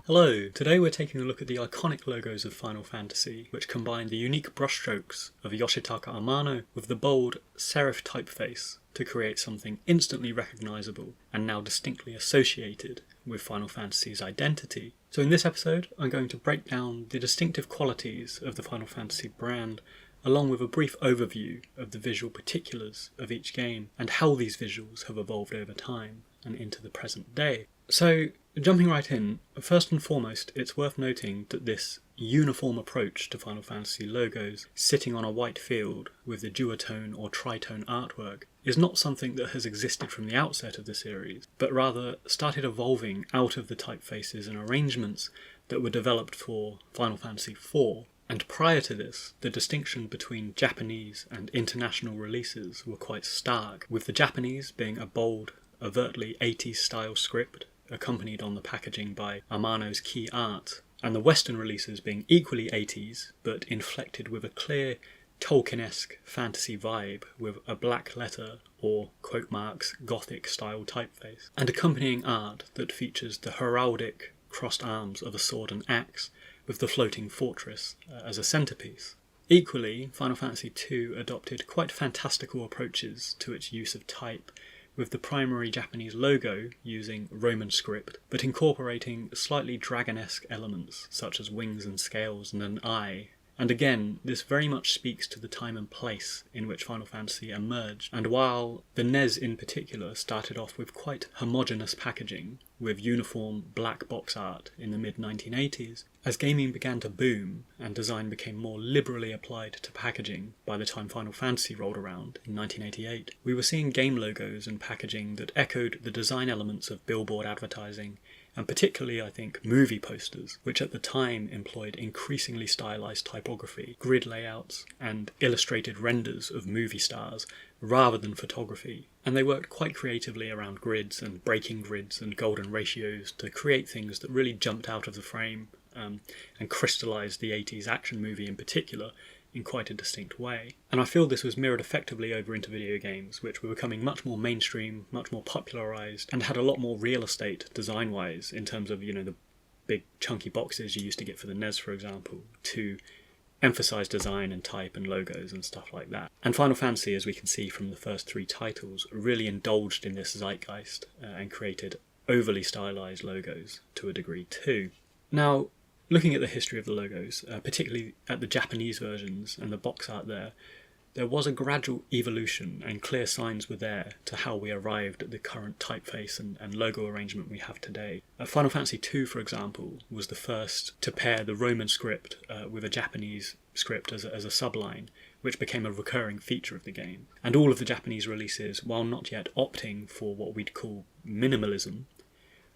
Hello, today we're taking a look at the iconic logos of Final Fantasy, which combine the unique brushstrokes of Yoshitaka Amano with the bold serif typeface to create something instantly recognisable and now distinctly associated with Final Fantasy's identity. So in this episode, I'm going to break down the distinctive qualities of the Final Fantasy brand, along with a brief overview of the visual particulars of each game and how these visuals have evolved over time and into the present day. So, jumping right in, first and foremost, it's worth noting that this uniform approach to Final Fantasy logos, sitting on a white field with the duotone or tritone artwork, is not something that has existed from the outset of the series, but rather started evolving out of the typefaces and arrangements that were developed for Final Fantasy IV. And prior to this, the distinction between Japanese and international releases were quite stark, with the Japanese being a bold, overtly 80s style script, accompanied on the packaging by Amano's key art, and the Western releases being equally 80s, but inflected with a clear Tolkien-esque fantasy vibe with a black letter or quote marks Gothic style typeface, and accompanying art that features the heraldic crossed arms of a sword and axe with the floating fortress as a centerpiece. Equally, Final Fantasy II adopted quite fantastical approaches to its use of type, with the primary Japanese logo using Roman script, but incorporating slightly dragon-esque elements such as wings and scales and an eye. And again, this very much speaks to the time and place in which Final Fantasy emerged, and while the NES in particular started off with quite homogeneous packaging, with uniform black box art in the mid-1980s, as gaming began to boom and design became more liberally applied to packaging by the time Final Fantasy rolled around in 1988, we were seeing game logos and packaging that echoed the design elements of billboard advertising, and particularly, I think, movie posters, which at the time employed increasingly stylized typography, grid layouts, and illustrated renders of movie stars, rather than photography. And they worked quite creatively around grids and breaking grids and golden ratios to create things that really jumped out of the frame and crystallised the 80s action movie in particular in quite a distinct way. And I feel this was mirrored effectively over into video games, which were becoming much more mainstream, much more popularised, and had a lot more real estate design-wise in terms of, the big chunky boxes you used to get for the NES, for example, to emphasise design and type and logos and stuff like that. And Final Fantasy, as we can see from the first three titles, really indulged in this zeitgeist and created overly stylised logos to a degree too. Now, looking at the history of the logos, particularly at the Japanese versions and the box art there was a gradual evolution and clear signs were there to how we arrived at the current typeface and logo arrangement we have today. Final Fantasy II, for example, was the first to pair the Roman script with a Japanese script as a subline, which became a recurring feature of the game. And all of the Japanese releases, while not yet opting for what we'd call minimalism,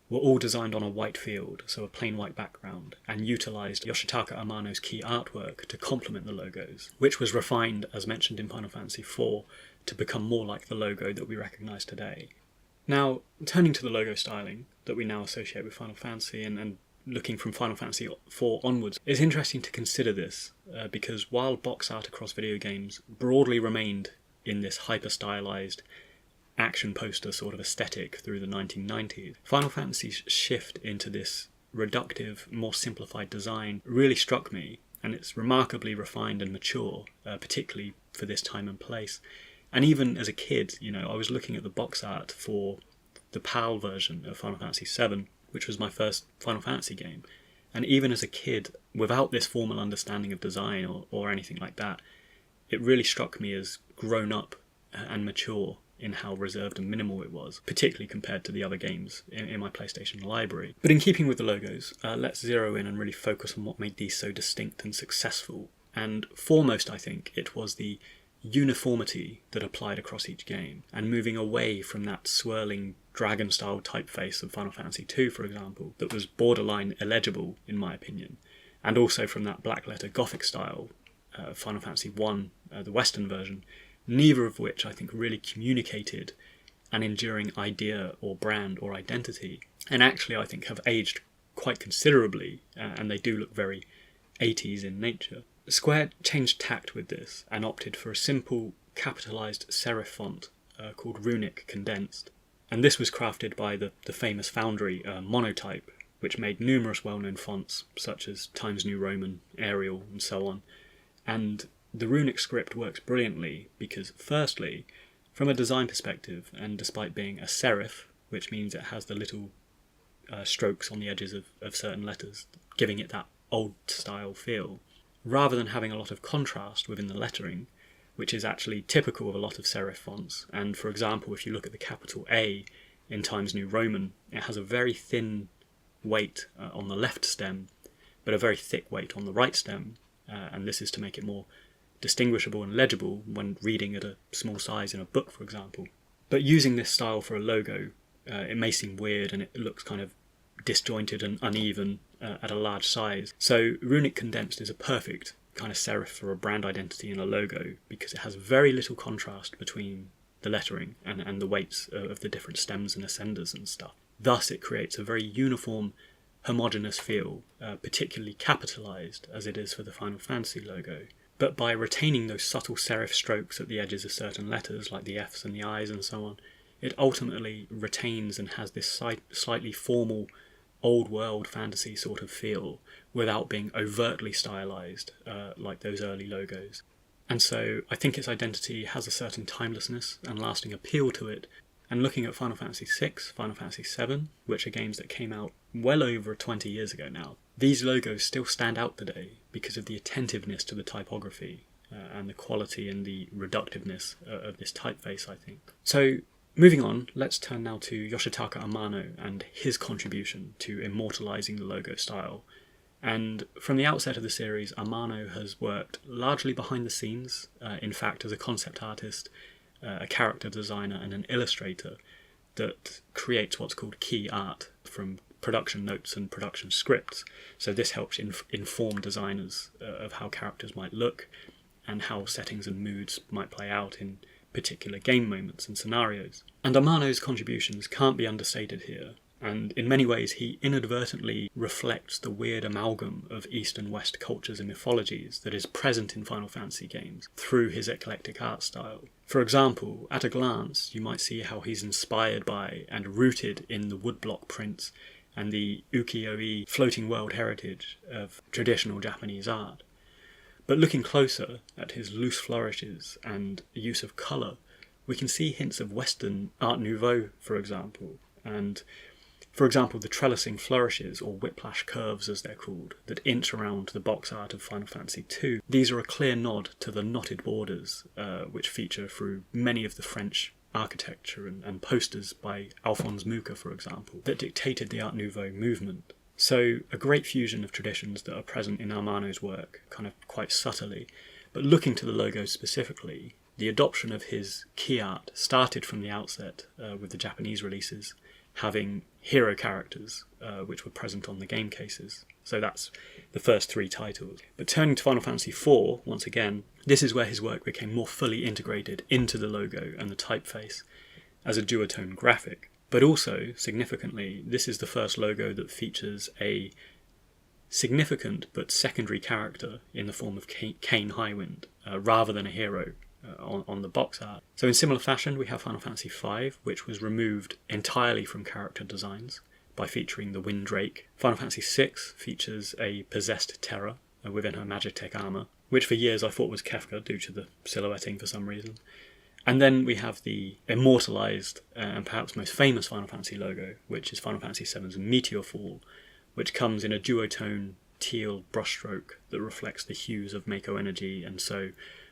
were all designed on a white field, so a plain white background, and utilised Yoshitaka Amano's key artwork to complement the logos, which was refined, as mentioned in Final Fantasy IV, to become more like the logo that we recognise today. Now, turning to the logo styling that we now associate with Final Fantasy and looking from Final Fantasy IV onwards, it's interesting to consider this, because while box art across video games broadly remained in this hyper-stylised action poster sort of aesthetic through the 1990s, Final Fantasy's shift into this reductive, more simplified design really struck me, and it's remarkably refined and mature, particularly for this time and place. And even as a kid, I was looking at the box art for the PAL version of Final Fantasy VII, which was my first Final Fantasy game, and even as a kid, without this formal understanding of design or anything like that, it really struck me as grown up and mature in how reserved and minimal it was, particularly compared to the other games in my PlayStation library. But in keeping with the logos, let's zero in and really focus on what made these so distinct and successful. And foremost, I think, it was the uniformity that applied across each game, and moving away from that swirling dragon-style typeface of Final Fantasy II, for example, that was borderline illegible, in my opinion, and also from that black letter Gothic style Final Fantasy I, the Western version, neither of which I think really communicated an enduring idea or brand or identity, and actually I think have aged quite considerably, and they do look very 80s in nature. Square changed tact with this and opted for a simple capitalised serif font called Runic Condensed, and this was crafted by the famous foundry Monotype, which made numerous well-known fonts such as Times New Roman, Arial, and so on. And the runic script works brilliantly because, firstly, from a design perspective, and despite being a serif, which means it has the little strokes on the edges of certain letters, giving it that old-style feel, rather than having a lot of contrast within the lettering, which is actually typical of a lot of serif fonts. And for example, if you look at the capital A in Times New Roman, it has a very thin weight on the left stem, but a very thick weight on the right stem, and this is to make it more distinguishable and legible when reading at a small size in a book, for example. But using this style for a logo, it may seem weird and it looks kind of disjointed and uneven at a large size. So Runic Condensed is a perfect kind of serif for a brand identity and a logo because it has very little contrast between the lettering and the weights of the different stems and ascenders and stuff. Thus it creates a very uniform, homogeneous feel, particularly capitalized as it is for the Final Fantasy logo. But by retaining those subtle serif strokes at the edges of certain letters, like the F's and the I's and so on, it ultimately retains and has this slightly formal, old-world fantasy sort of feel without being overtly stylized like those early logos. And so I think its identity has a certain timelessness and lasting appeal to it. And looking at Final Fantasy VI, Final Fantasy VII, which are games that came out well over 20 years ago now, these logos still stand out today because of the attentiveness to the typography and the quality and the reductiveness of this typeface, I think. So, moving on, let's turn now to Yoshitaka Amano and his contribution to immortalising the logo style. And from the outset of the series, Amano has worked largely behind the scenes, in fact as a concept artist, a character designer and an illustrator that creates what's called key art from production notes and production scripts. So this helps inform designers of how characters might look and how settings and moods might play out in particular game moments and scenarios. And Amano's contributions can't be understated here, and in many ways he inadvertently reflects the weird amalgam of East and West cultures and mythologies that is present in Final Fantasy games through his eclectic art style. For example, at a glance you might see how he's inspired by and rooted in the woodblock prints and the ukiyo-e floating world heritage of traditional Japanese art. But looking closer at his loose flourishes and use of colour, we can see hints of Western Art Nouveau, for example, and for example the trellising flourishes, or whiplash curves as they're called, that inch around the box art of Final Fantasy II. These are a clear nod to the knotted borders which feature through many of the French architecture and posters by Alphonse Mucha, for example, that dictated the Art Nouveau movement. So a great fusion of traditions that are present in Amano's work, kind of quite subtly. But looking to the logo specifically, the adoption of his key art started from the outset with the Japanese releases, having hero characters which were present on the game cases. So that's the first three titles. But turning to Final Fantasy IV, once again, this is where his work became more fully integrated into the logo and the typeface as a duotone graphic. But also, significantly, this is the first logo that features a significant but secondary character in the form of Kane Highwind, rather than a hero on the box art. So in similar fashion, we have Final Fantasy V, which was removed entirely from character designs by featuring the Windrake. Final Fantasy VI features a possessed Terra within her Magitech armour, which for years I thought was Kefka due to the silhouetting for some reason. And then we have the immortalised and perhaps most famous Final Fantasy logo, which is Final Fantasy VII's Meteor Fall, which comes in a duotone teal brushstroke that reflects the hues of Mako Energy, and so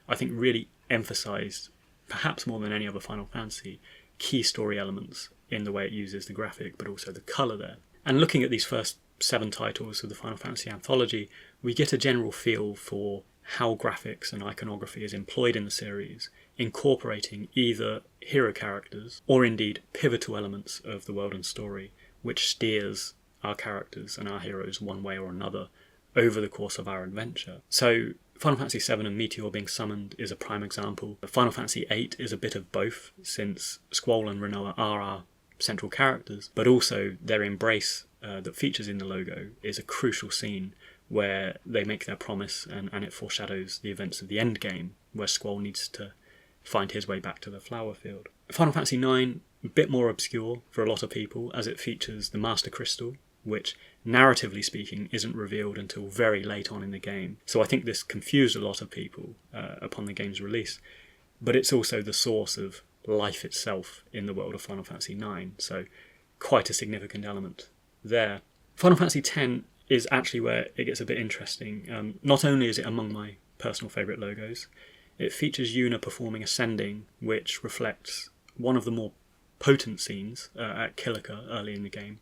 I think really emphasised, perhaps more than any other Final Fantasy, key story elements in the way it uses the graphic, but also the colour there. And looking at these first 7 titles of the Final Fantasy anthology, we get a general feel for how graphics and iconography is employed in the series, incorporating either hero characters or indeed pivotal elements of the world and story, which steers our characters and our heroes one way or another over the course of our adventure. So Final Fantasy VII and Meteor being summoned is a prime example. Final Fantasy VIII is a bit of both, since Squall and Rinoa are our central characters, but also their embrace that features in the logo is a crucial scene where they make their promise and it foreshadows the events of the end game, where Squall needs to find his way back to the flower field. Final Fantasy IX, a bit more obscure for a lot of people, as it features the Master Crystal, which, narratively speaking, isn't revealed until very late on in the game. So I think this confused a lot of people upon the game's release. But it's also the source of life itself in the world of Final Fantasy IX, so quite a significant element there. Final Fantasy X is actually where it gets a bit interesting. Not only is it among my personal favourite logos, it features Yuna performing Ascending, which reflects one of the more potent scenes at Kilika early in the game,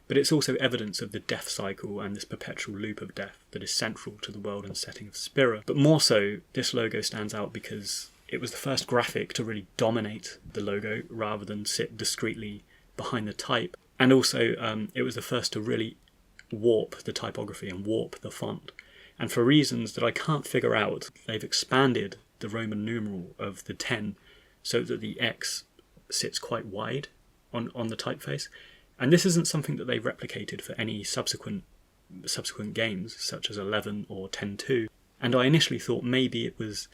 but it's also evidence of the death cycle and this perpetual loop of death that is central to the world and setting of Spira. But more so, this logo stands out because it was the first graphic to really dominate the logo rather than sit discreetly behind the type, and also it was the first to really warp the typography and warp the font. And for reasons that I can't figure out, they've expanded the Roman numeral of the 10 so that the X sits quite wide on the typeface. And this isn't something that they've replicated for any subsequent games, such as 11 or 10.2. And I initially thought maybe it was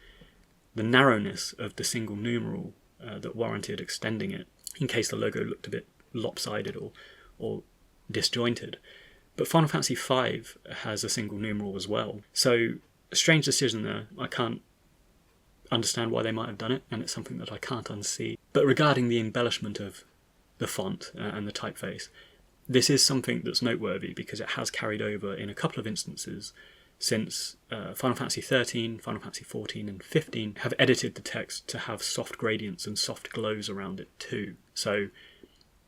the narrowness of the single numeral that warranted extending it, in case the logo looked a bit lopsided or disjointed. But Final Fantasy V has a single numeral as well. So, a strange decision there. I can't understand why they might have done it, and it's something that I can't unsee. But regarding the embellishment of the font and the typeface, this is something that's noteworthy because it has carried over in a couple of instances since Final Fantasy XIII, Final Fantasy XIV and 15 have edited the text to have soft gradients and soft glows around it too. So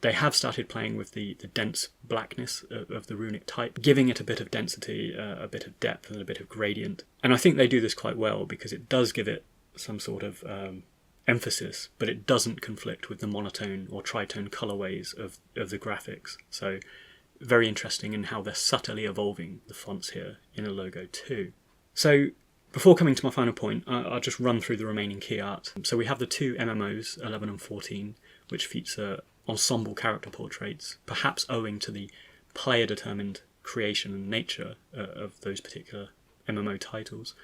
they have started playing with the dense blackness of the runic type, giving it a bit of density, a bit of depth and a bit of gradient. And I think they do this quite well because it does give it some sort of emphasis, but it doesn't conflict with the monotone or tritone colorways of the graphics. So very interesting in how they're subtly evolving the fonts here in a logo too. So before coming to my final point, I'll just run through the remaining key art. So we have the two MMOs, 11 and 14, which feature ensemble character portraits, perhaps owing to the player-determined creation and nature of those particular MMO titles.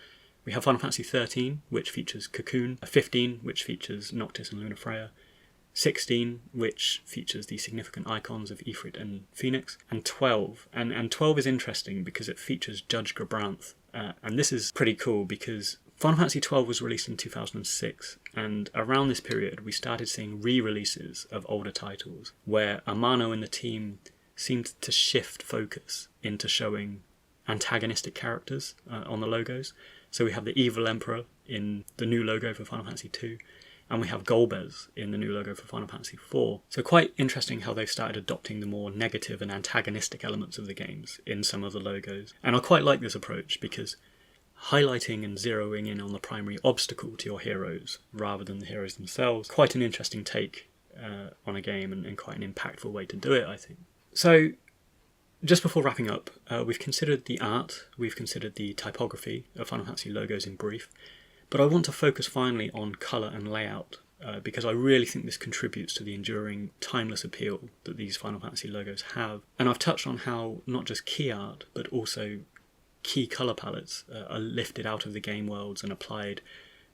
We have Final Fantasy XIII, which features Cocoon, 15, which features Noctis and Lunafreya, 16, which features the significant icons of Ifrit and Phoenix, and 12. And 12 is interesting because it features Judge Gabranth. And this is pretty cool because Final Fantasy XII was released in 2006, and around this period we started seeing re-releases of older titles, where Amano and the team seemed to shift focus into showing antagonistic characters on the logos. So we have the Evil Emperor in the new logo for Final Fantasy II, and we have Golbez in the new logo for Final Fantasy IV. So quite interesting how they've started adopting the more negative and antagonistic elements of the games in some of the logos. And I quite like this approach because highlighting and zeroing in on the primary obstacle to your heroes rather than the heroes themselves, quite an interesting take on a game and quite an impactful way to do it, I think. So just before wrapping up, we've considered the art, we've considered the typography of Final Fantasy logos in brief, but I want to focus finally on colour and layout, because I really think this contributes to the enduring, timeless appeal that these Final Fantasy logos have. And I've touched on how not just key art, but also key colour palettes are lifted out of the game worlds and applied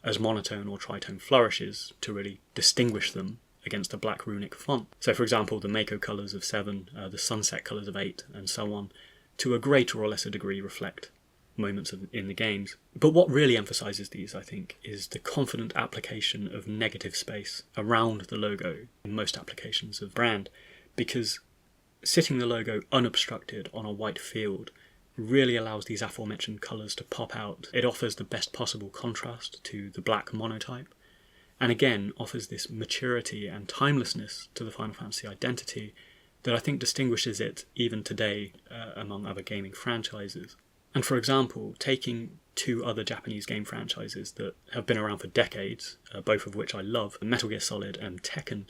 as monotone or tritone flourishes to really distinguish them against a black runic font. So for example, the Mako colours of 7, the sunset colours of 8, and so on, to a greater or lesser degree reflect moments in the games. But what really emphasises these, I think, is the confident application of negative space around the logo in most applications of brand, because sitting the logo unobstructed on a white field really allows these aforementioned colours to pop out. It offers the best possible contrast to the black monotype, and again offers this maturity and timelessness to the Final Fantasy identity that I think distinguishes it even today among other gaming franchises. And for example, taking two other Japanese game franchises that have been around for decades, both of which I love, Metal Gear Solid and Tekken,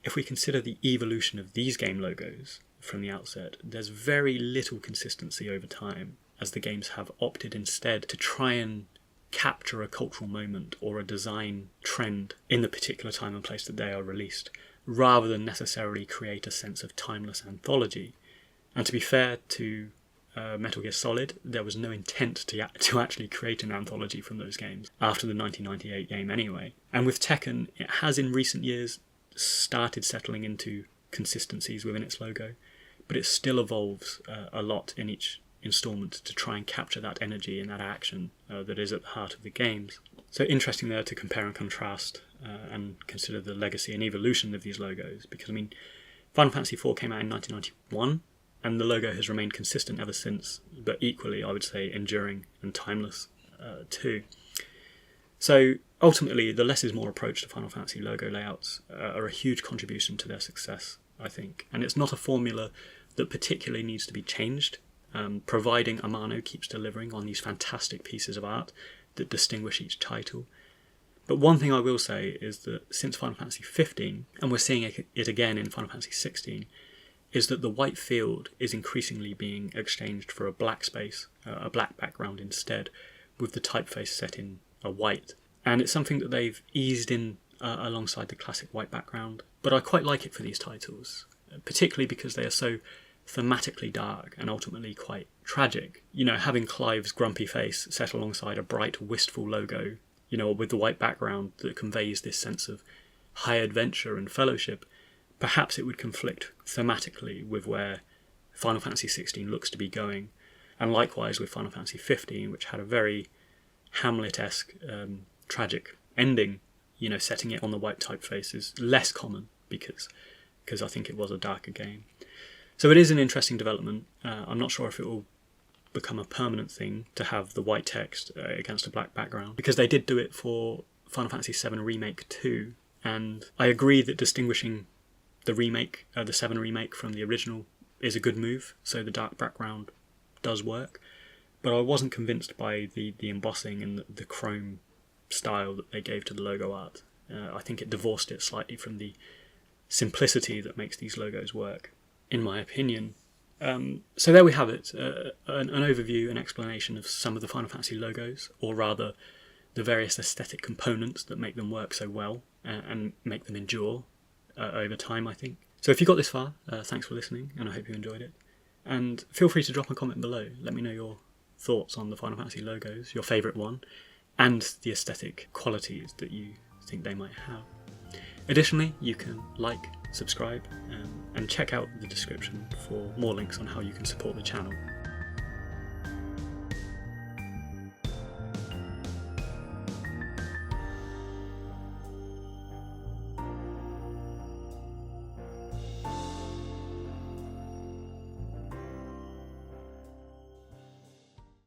if we consider the evolution of these game logos from the outset, there's very little consistency over time, as the games have opted instead to try and capture a cultural moment or a design trend in the particular time and place that they are released, rather than necessarily create a sense of timeless anthology. And to be fair to Metal Gear Solid, there was no intent to actually create an anthology from those games, after the 1998 game anyway. And with Tekken, it has in recent years started settling into consistencies within its logo, but it still evolves a lot in each instalment to try and capture that energy and that action that is at the heart of the games. So interesting there to compare and contrast and consider the legacy and evolution of these logos, because I mean, Final Fantasy IV came out in 1991, and the logo has remained consistent ever since, but equally, I would say, enduring and timeless too. So ultimately, the less is more approach to Final Fantasy logo layouts are a huge contribution to their success, I think. And it's not a formula that particularly needs to be changed, providing Amano keeps delivering on these fantastic pieces of art that distinguish each title. But one thing I will say is that since Final Fantasy 15, and we're seeing it again in Final Fantasy 16, is that the white field is increasingly being exchanged for a black space, a black background instead, with the typeface set in a white. And it's something that they've eased in alongside the classic white background, but I quite like it for these titles, particularly because they are so thematically dark and ultimately quite tragic. You know, having Clive's grumpy face set alongside a bright, wistful logo, you know, with the white background that conveys this sense of high adventure and fellowship, perhaps it would conflict thematically with where Final Fantasy 16 looks to be going, and likewise with Final Fantasy 15, which had a very Hamlet-esque tragic ending. You know, setting it on the white typeface is less common because I think it was a darker game. So it is an interesting development. I'm not sure if it will become a permanent thing to have the white text against a black background, because they did do it for Final Fantasy VII Remake 2, and I agree that distinguishing the remake, the 7 remake from the original is a good move, so the dark background does work, but I wasn't convinced by the embossing and the chrome style that they gave to the logo art. I think it divorced it slightly from the simplicity that makes these logos work, in my opinion. So there we have it, an overview and explanation of some of the Final Fantasy logos, or rather the various aesthetic components that make them work so well and make them endure over time, I think. So if you got this far, thanks for listening, and I hope you enjoyed it. And feel free to drop a comment below. Let me know your thoughts on the Final Fantasy logos, your favourite one, and the aesthetic qualities that you think they might have. Additionally, you can like, subscribe, and check out the description for more links on how you can support the channel.